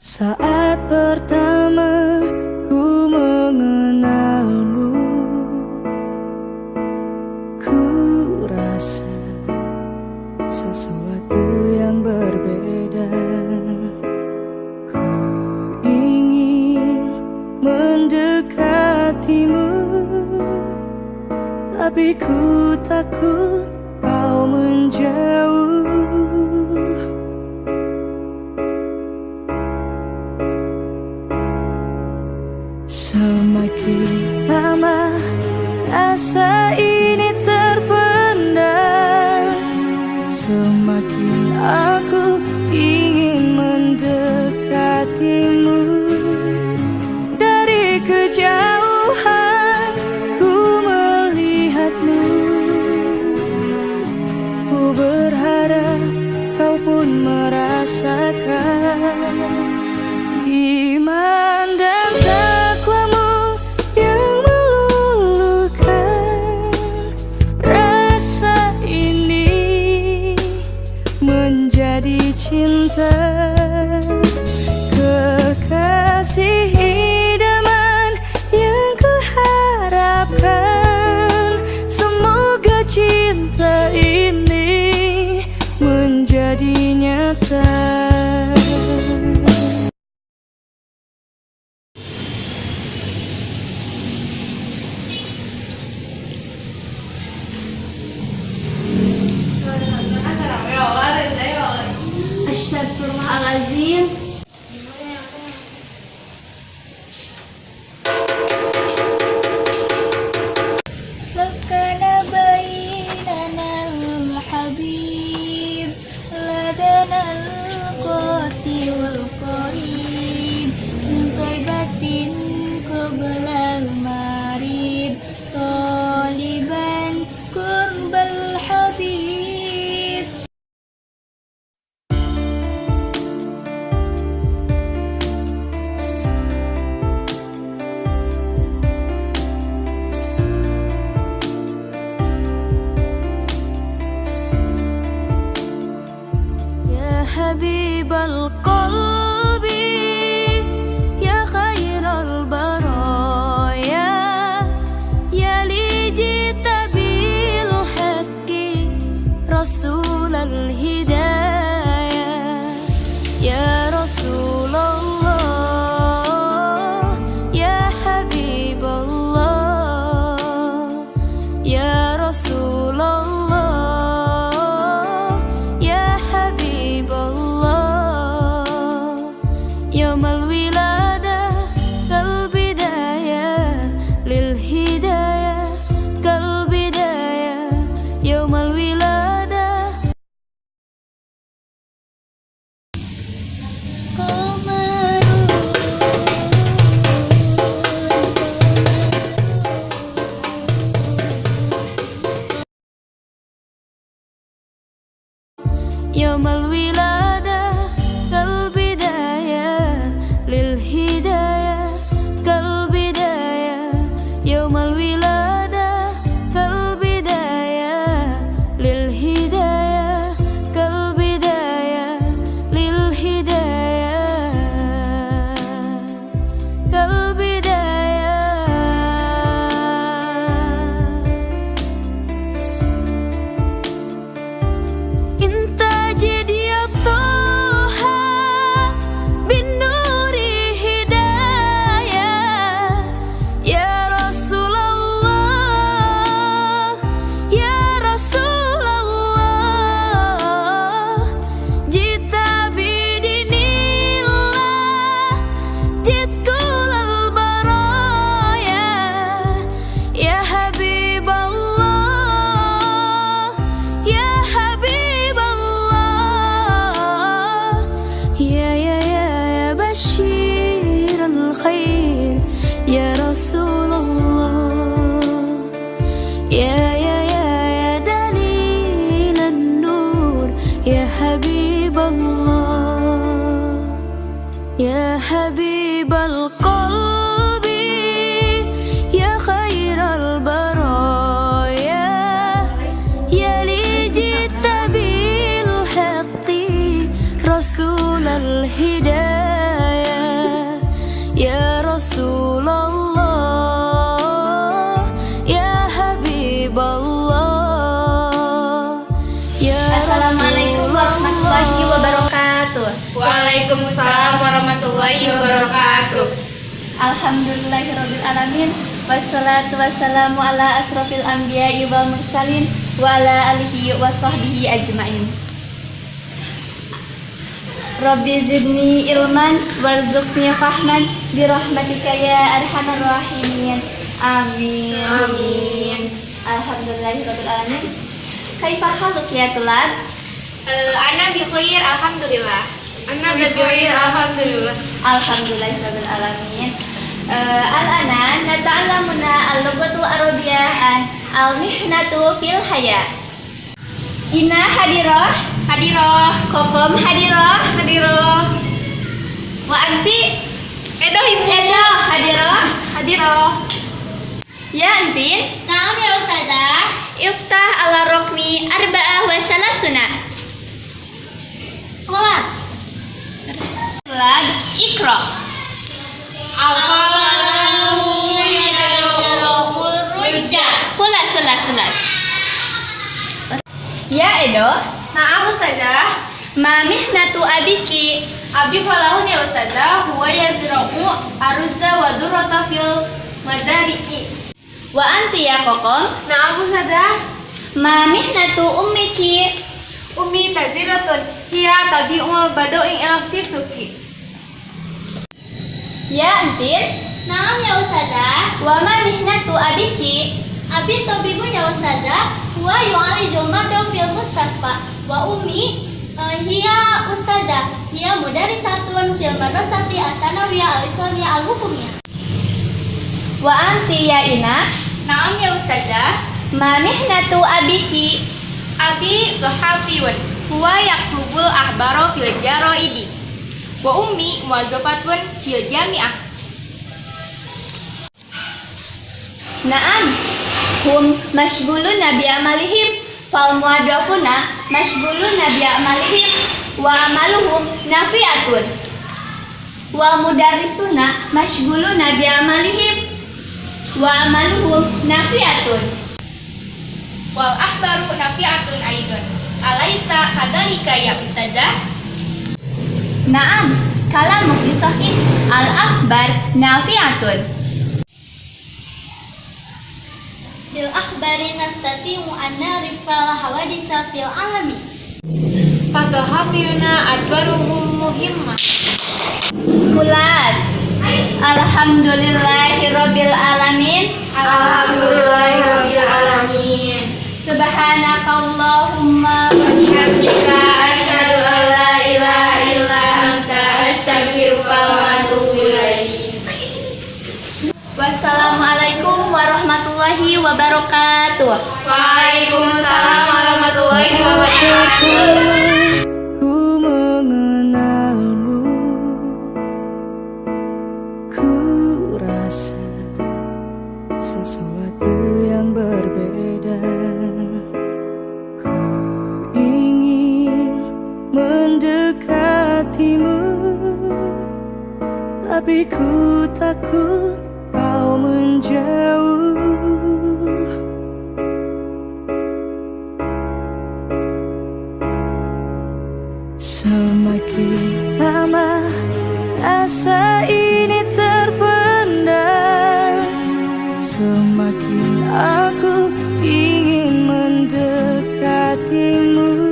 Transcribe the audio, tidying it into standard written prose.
Saat pertama ku mengenalmu, ku rasa sesuatu yang berbeda. Ku ingin mendekatimu, tapi ku takut kau menjauh. Semakin lama rasa ini terpendam, semakin aku ingin mendekatimu. Dari kejauhan ku melihatmu, ku berharap kau pun merasakan iman dan takwamu yang meluluhkan. Rasa ini menjadi cinta, kekasih idaman yang kuharapkan. Semoga cinta ini menjadi nyata. Astagfirullahaladzim. Lakana bainana al-habib, ladana al-qasi wal-qarib, min taibatin qabla al-marib, taliban kurbal habib. حبيب القلب يا خير البرايا، يا لي جئت بالحق رسول الهدايا. يا رسول الله يا حبيب الله، يا رسول الله يوم الولادة كالبداية للهداية، كالبداية يوم الولادة. يوم الولادة كالبداية للهداية، كالبداية يوم الولادة كالبداية للهداية، كالبداية للهداية، كالبداية. انت جد يا طه بالنور هداية، يا رسول الله يا رسول الله، جئت بدين الله، جئت كل البرايا. يا حبيب الله يا حبيب الله، يا بشير الخير يا رسول الله، يا دليل النور يا حبيب الله. يا حبيب القلب يا خير البرايا، يا لي جئت بالحق رسول الهداية. Waalaikumsalam warahmatullahi wabarakatuh. Alhamdulillahirabbil alamin. Wassalatu wassalamu ala asrofil anbiya'i wal mursalin wa ala alihi wa sahbihi ajmain. Rabbi zidni ilman warzuqni fahman birahmatika ya arhamar rahimin. Amin. Amin. Alhamdulillahirabbil alamin. Kaifa haluk ya tulad? Ana bi khair, alhamdulillah. Ana bi khair, alhamdulillah. Alhamdulillahirabbil alamin. Al-ana nata'allamuna al-lughatul arabiyyah al-mihnatu fil haya. Ina hadirah, Kokom hadirah. Wa anti Edo ibu. hadirah. Ya antin. Naam ya ustazah. Iftah ala rokmi arba'ah wa salasuna. Kelas. Lad ikra. Al-qalamu yadrumur rujak. Selas. Ya Edo. Naam ustazah. Ma mihnatu abiki. Abi falahun ya ustazah. Huwa yazra'u aruzza wa dzurrata fil mazari'i. Wa anti ya Kokom. Naam ustazah. Ma mihnatu ummiki. Ummi taziratun hiya tabi'ul bado'i fi suki. Ya antin. Naam ya ustazah. Wa ma mihnatu abiki. Abi tabibun ya ustazah. Huwa yu'alijul marda fil mustasfa. Wa ummi hiya ustazah. Hiya mudarisatun fil madrasati as-sanawiyah al-islamiyah al-hukumiyah. Wa anti ya Ina. Naam ya ustazah. Ma mihnatu abiki. Abi sahabiyun huwa yaktubul ahbaro fil jaraidi. Wa ummi muwazzafatun fil jami'ah. Naam. Hum mashghuluna bi amalihim fal muadafuna mashghuluna bi amalihim wa amaluhum nafi'atun. Wal mudarrisuna mashghuluna bi amalihim wa amaluhum nafi'atun. Wal ahbaru nafi'atun aidun. Alaisa kadzalika ya ustazah? Naam, kalamuk sahih. Al akhbar nafi'atun. Bil akhbari nastati'u an narifal hawadisa fil alami. Fasahabiyuna adwaruhum muhimmah. Kulas. Alhamdulillahirabbil alamin. Alhamdulillahirabbil alamin. Subhanakallahumma wa bihamdika asyhadu an la ilaha illa anta astaghfiruka wa atubu ilaik. Wassalamualaikum warahmatullahi wabarakatuh. Waalaikumsalam warahmatullahi wabarakatuh. Ku mengenalmu, ku rasa sesuatu yang berbeda. Ku ingin mendekatimu, tapi ku takut kau menjauh. Semakin lama rasa ini terpendam, semakin aku ingin mendekatimu.